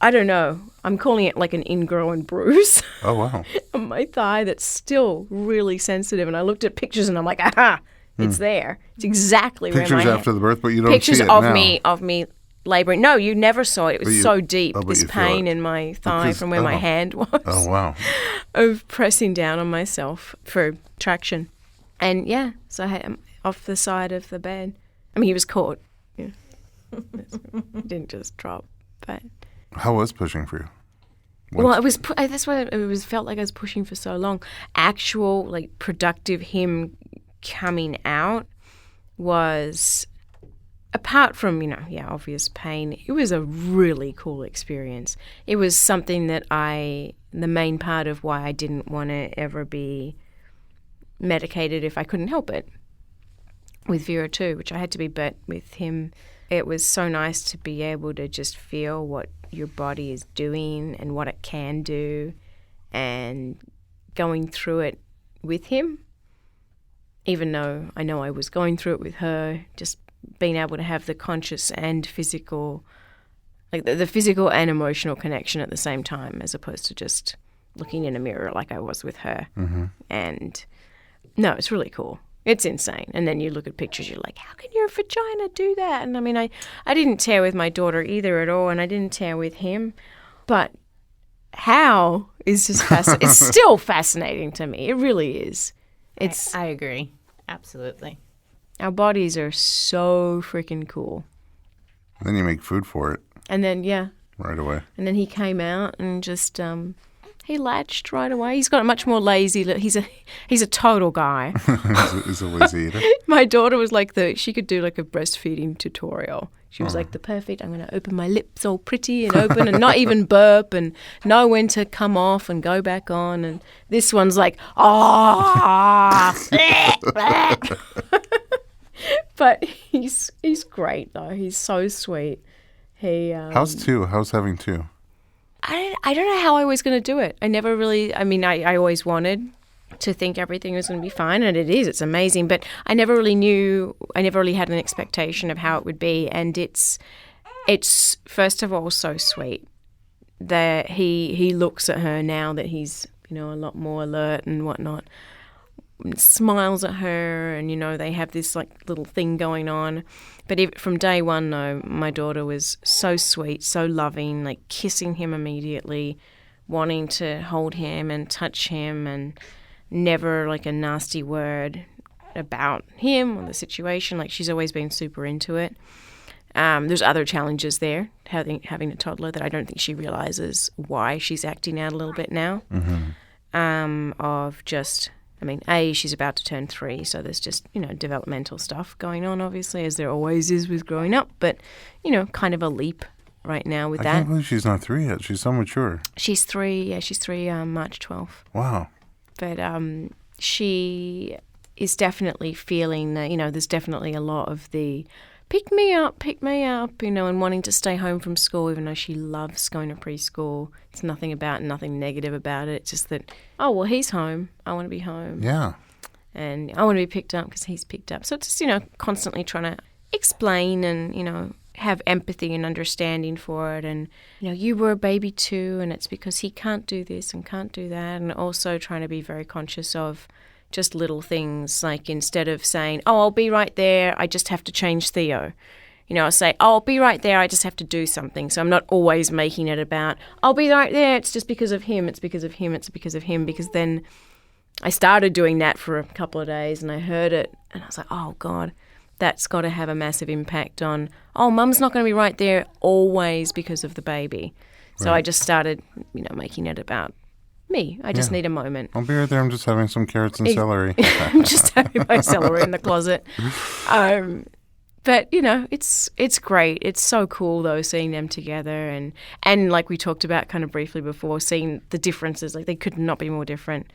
[SPEAKER 3] I don't know, I'm calling it like an ingrown bruise
[SPEAKER 1] Oh wow.
[SPEAKER 3] on my thigh that's still really sensitive. And I looked at pictures and I'm like, aha, it's there. It's exactly
[SPEAKER 1] Pictures
[SPEAKER 3] where my
[SPEAKER 1] after the birth, but you don't
[SPEAKER 3] pictures
[SPEAKER 1] see it
[SPEAKER 3] of
[SPEAKER 1] now.
[SPEAKER 3] of me laboring. No, you never saw it. It was so deep.
[SPEAKER 1] but
[SPEAKER 3] This
[SPEAKER 1] you feel
[SPEAKER 3] pain
[SPEAKER 1] it.
[SPEAKER 3] in my thigh
[SPEAKER 1] Because-
[SPEAKER 3] from where my hand was.
[SPEAKER 1] Oh wow.
[SPEAKER 3] Of pressing down on myself for traction. And yeah, so I had him off the side of the bed. I mean, he was caught. Yeah. He didn't just drop. But
[SPEAKER 1] How was pushing for you?
[SPEAKER 3] well, it was. That's why it was. Felt like I was pushing for so long. Actual, like, productive him coming out was, apart from obvious pain. It was a really cool experience. It was something that the main part of why I didn't want to ever be medicated if I couldn't help it. With Vera too, which I had to be, but with him, it was so nice to be able to just feel what your body is doing and what it can do, and going through it with him, even though I know I was going through it with her, just being able to have the conscious and physical, like the physical and emotional connection at the same time, as opposed to just looking in a mirror like I was with her.
[SPEAKER 1] Mm-hmm.
[SPEAKER 3] And no, it's really cool. It's insane. And then you look at pictures, you're like, how can your vagina do that? And I mean, I didn't tear with my daughter either at all, and I didn't tear with him. But how is just fascinating. It's still fascinating to me. It really is.
[SPEAKER 2] I agree. Absolutely.
[SPEAKER 3] Our bodies are so freaking cool.
[SPEAKER 1] Then you make food for it
[SPEAKER 3] And then, yeah.
[SPEAKER 1] right away.
[SPEAKER 3] And then he came out and just, he latched right away. He's got a much more lazy, he's a total guy.
[SPEAKER 1] He's a lazy eater.
[SPEAKER 3] My daughter was like she could do like a breastfeeding tutorial. She was like the perfect, I'm going to open my lips all pretty and open and not even burp and know when to come off and go back on. And this one's like, but he's great though. He's so sweet.
[SPEAKER 1] How's having 2?
[SPEAKER 3] I don't know how I was going to do it. I never really, I always wanted to think everything was going to be fine, and it is. It's amazing. But I never really had an expectation of how it would be. And it's first of all so sweet that he looks at her now that he's, a lot more alert and whatnot, and smiles at her, and, they have this like little thing going on. But from day one, though, my daughter was so sweet, so loving, like kissing him immediately, wanting to hold him and touch him, and never like a nasty word about him or the situation. Like, she's always been super into it. There's other challenges there, having a toddler, that I don't think she realizes why she's acting out a little bit now. Mm-hmm. Of just, she's about to turn 3, so there's just, developmental stuff going on, obviously, as there always is with growing up, but, kind of a leap right now with
[SPEAKER 1] I
[SPEAKER 3] that.
[SPEAKER 1] can't believe she's not 3 yet. She's so mature.
[SPEAKER 3] She's 3, March 12th.
[SPEAKER 1] Wow.
[SPEAKER 3] But she is definitely feeling that, there's definitely a lot of the pick me up, you know, and wanting to stay home from school, even though she loves going to preschool. It's nothing negative about it. It's just that, oh, well, he's home. I want to be home.
[SPEAKER 1] Yeah.
[SPEAKER 3] And I want to be picked up because he's picked up. So it's just, you know, constantly trying to explain and, you know, have empathy and understanding for it. And, you know, you were a baby too, and it's because he can't do this and can't do that. And also trying to be very conscious of just little things, like instead of saying, oh, I'll be right there, I just have to change Theo. You know, I'll say, oh, I'll be right there, I just have to do something. So I'm not always making it about, I'll be right there, it's just because of him, it's because of him, it's because of him. Because then I started doing that for a couple of days and I heard it and I was like, oh, God, that's got to have a massive impact on, oh, Mum's not going to be right there always because of the baby. So I just started, you know, making it about me. I just need a moment.
[SPEAKER 1] I'll be right there. I'm just having some carrots and celery.
[SPEAKER 3] I'm just having my celery in the closet. But, you know, it's great. It's so cool, though, seeing them together. And like we talked about kind of briefly before, seeing the differences. Like, they could not be more different.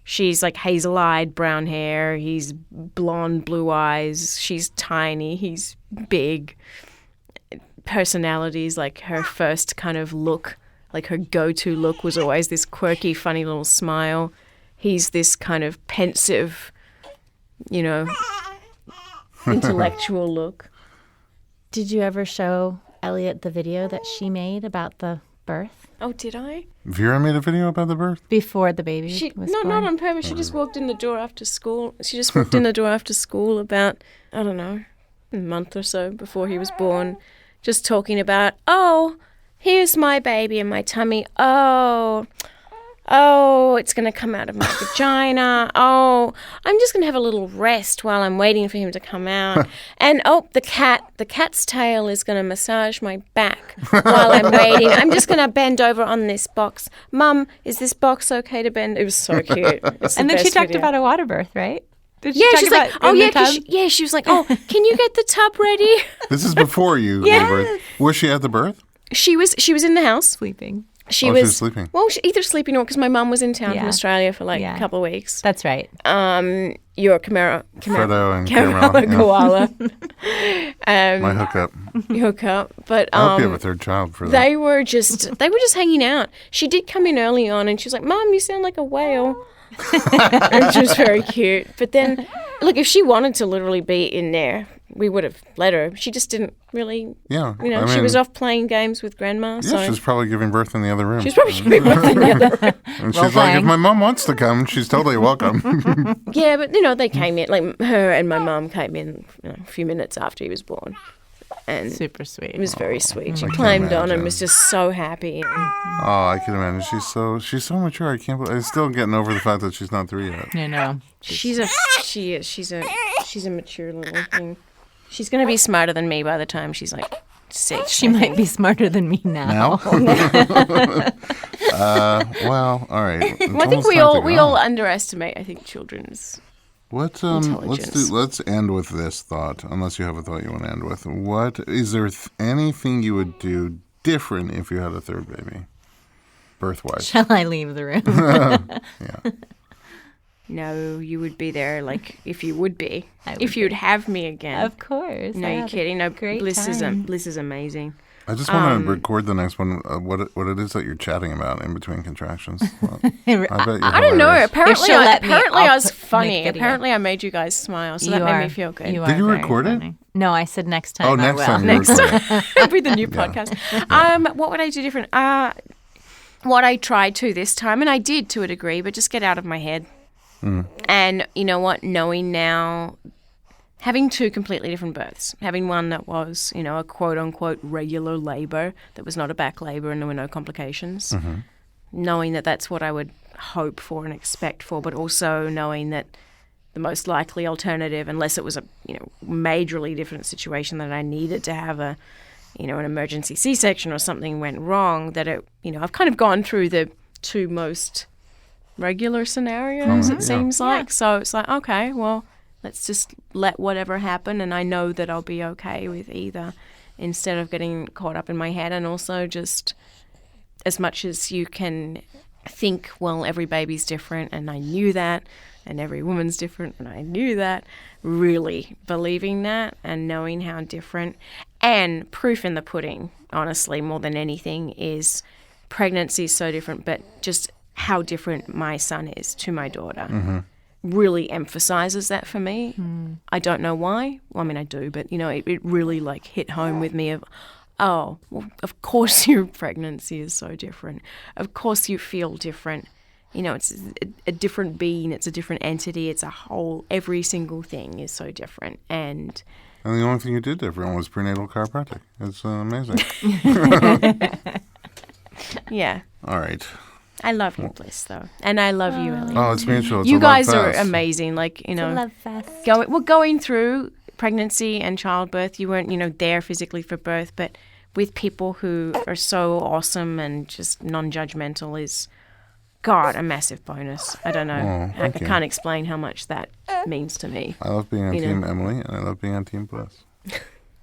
[SPEAKER 3] She's like hazel-eyed, brown hair. He's blonde, blue eyes. She's tiny. He's big. Personalities, like her first kind of look, like her go-to look was always this quirky, funny little smile. He's this kind of pensive, you know, intellectual look.
[SPEAKER 2] Did you ever show Elliot the video that she made about the birth?
[SPEAKER 3] Oh, did I?
[SPEAKER 1] Vera made a video about the birth?
[SPEAKER 2] Before the baby was born?
[SPEAKER 3] Not on purpose. She just walked in the door after school. About, I don't know, a month or so before he was born, just talking about, oh, here's my baby in my tummy. Oh, it's going to come out of my vagina. Oh, I'm just going to have a little rest while I'm waiting for him to come out. And, oh, the cat's tail is going to massage my back while I'm waiting. I'm just going to bend over on this box. Mum, is this box okay to bend? It was so cute.
[SPEAKER 2] And then she talked about a water birth, right?
[SPEAKER 3] She's like, oh, yeah, she was like, oh, can you get the tub ready?
[SPEAKER 1] This is before you gave birth. Was she at the birth?
[SPEAKER 3] She was in the house.
[SPEAKER 2] Sleeping.
[SPEAKER 3] She
[SPEAKER 1] was sleeping.
[SPEAKER 3] Well, either sleeping or because my mum was in town from Australia for like a couple of weeks.
[SPEAKER 2] That's right.
[SPEAKER 3] Your Fredo
[SPEAKER 1] and Caramel
[SPEAKER 3] koala.
[SPEAKER 1] My hookup.
[SPEAKER 3] Hookup. But
[SPEAKER 1] I hope you have a third child for that.
[SPEAKER 3] They were just hanging out. She did come in early on and she was like, Mum, you sound like a whale. Which was very cute. But then, look, if she wanted to literally be in there, we would have let her. She just didn't really.
[SPEAKER 1] Yeah.
[SPEAKER 3] You know, she was off playing games with Grandma.
[SPEAKER 1] Yeah,
[SPEAKER 3] so
[SPEAKER 1] she was probably giving birth in the other room.
[SPEAKER 3] She's probably giving birth in the other room.
[SPEAKER 1] And she's like, if my mom wants to come, she's totally welcome.
[SPEAKER 3] Yeah, but, you know, they came in, like her and my mum came in a few minutes after he was born. And
[SPEAKER 2] super sweet.
[SPEAKER 3] It was very sweet. She climbed on and was just so happy.
[SPEAKER 1] Oh, I can imagine. She's so mature. I can't believe. I'm still getting over the fact that she's not 3 yet.
[SPEAKER 2] I know.
[SPEAKER 3] She's a mature little thing. She's going to be smarter than me by the time she's like 6.
[SPEAKER 2] She might be smarter than me now.
[SPEAKER 1] Well, all right.
[SPEAKER 3] Well, I think we all underestimate, I think, children's intelligence.
[SPEAKER 1] Let's end with this thought, unless you have a thought you want to end with. What is there anything you would do different if you had a third baby, birth-wise?
[SPEAKER 2] Shall I leave the room?
[SPEAKER 1] Yeah.
[SPEAKER 3] No, you would be there, like, if you would be. If you'd have me again.
[SPEAKER 2] Of course.
[SPEAKER 3] No, you're kidding. No, Blyss
[SPEAKER 2] time.
[SPEAKER 3] is amazing.
[SPEAKER 1] I just want to record the next one, what it is that you're chatting about in between contractions. Well,
[SPEAKER 3] I don't know. Apparently I was funny.
[SPEAKER 2] make video.
[SPEAKER 3] Apparently I made you guys smile, so that made me feel good.
[SPEAKER 1] Did you record it?
[SPEAKER 2] No, I said next time.
[SPEAKER 1] Oh, next time.
[SPEAKER 3] Next time. It'll be the new podcast. What would I do different? What I tried to this time, and I did to a degree, but just get out of my head. And you know what? Knowing now, having 2 completely different births, having one that was, you know, a quote-unquote regular labour, that was not a back labour and there were no complications, knowing that that's what I would hope for and expect for, but also knowing that the most likely alternative, unless it was a, you know, majorly different situation that I needed to have a, you know, an emergency C-section or something went wrong, that it, you know, I've kind of gone through the 2 most regular scenarios, it seems like. So it's like, okay, well, let's just let whatever happen, and I know that I'll be okay with either, instead of getting caught up in my head. And also just as much as you can think, well, every baby's different, and I knew that, and every woman's different, and I knew that. Really believing that and knowing how different, and proof in the pudding, honestly, more than anything, is pregnancy is so different, but just how different my son is to my daughter really emphasizes that for me. I don't know why. Well, I mean, I do, but, it really, hit home with me of, oh, well, of course your pregnancy is so different. Of course you feel different. It's a different being. It's a different entity. It's a whole, every single thing is so different. And
[SPEAKER 1] the only thing you did different was prenatal chiropractic. It's amazing.
[SPEAKER 3] yeah.
[SPEAKER 1] All right.
[SPEAKER 3] I love you, Blyss, though. And I love you, Ellie.
[SPEAKER 1] Oh, it's mutual. It's
[SPEAKER 3] You
[SPEAKER 1] a love
[SPEAKER 3] guys are
[SPEAKER 1] fest.
[SPEAKER 3] amazing.
[SPEAKER 2] Love fest.
[SPEAKER 3] Going through pregnancy and childbirth. You weren't, there physically for birth, but with people who are so awesome and just non-judgmental is, God, a massive bonus. I don't know. I can't explain how much that means to me.
[SPEAKER 1] I love being on Team Emily, and I love being on Team Blyss.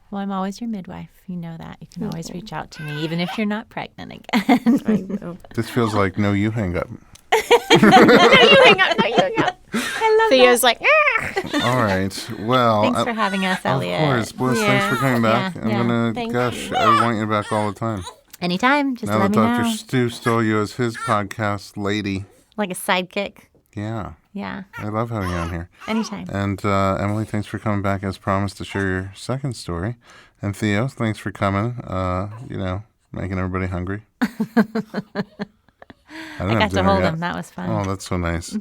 [SPEAKER 2] Well, I'm always your midwife. You know that. You can always reach out to me, even if you're not pregnant again.
[SPEAKER 3] I will.
[SPEAKER 1] This feels like no, you hang up.
[SPEAKER 3] No, you hang up.
[SPEAKER 2] I love
[SPEAKER 3] Theo's like,
[SPEAKER 1] All right. Well,
[SPEAKER 2] Thanks for having us, Elliot.
[SPEAKER 1] of course, Blyss. Thanks for coming back.
[SPEAKER 2] Yeah,
[SPEAKER 1] I'm gonna.
[SPEAKER 3] Thank
[SPEAKER 1] Gosh,
[SPEAKER 3] you.
[SPEAKER 1] I want you back all the time.
[SPEAKER 2] Anytime. Just
[SPEAKER 1] Now
[SPEAKER 2] let
[SPEAKER 1] that
[SPEAKER 2] me
[SPEAKER 1] Dr.
[SPEAKER 2] know.
[SPEAKER 1] Stu stole you as his podcast lady.
[SPEAKER 2] Like a sidekick.
[SPEAKER 1] Yeah,
[SPEAKER 2] Yeah.
[SPEAKER 1] I love having you on here.
[SPEAKER 2] Anytime.
[SPEAKER 1] And Emily, thanks for coming back as promised to share your second story. And Theo, thanks for coming. Making everybody hungry.
[SPEAKER 2] I got to hold him. That was fun.
[SPEAKER 1] Oh, that's so nice.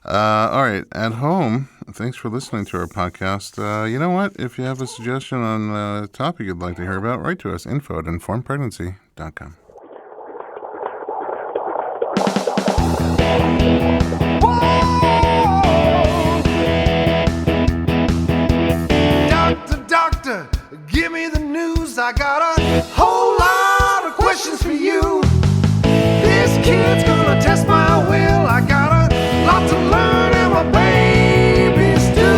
[SPEAKER 1] All right. At home, thanks for listening to our podcast. You know what? If you have a suggestion on a topic you'd like to hear about, write to us, info@informedpregnancy.com.
[SPEAKER 7] Doctor, give me the news. I got a whole lot of questions for you. This kid's gonna test my will. I got a lot to learn, and my baby's due.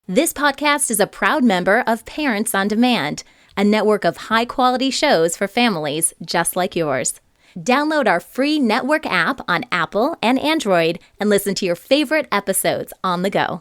[SPEAKER 8] This podcast is a proud member of Parents on Demand, a network of high-quality shows for families just like yours. Download our free network app on Apple and Android and listen to your favorite episodes on the go.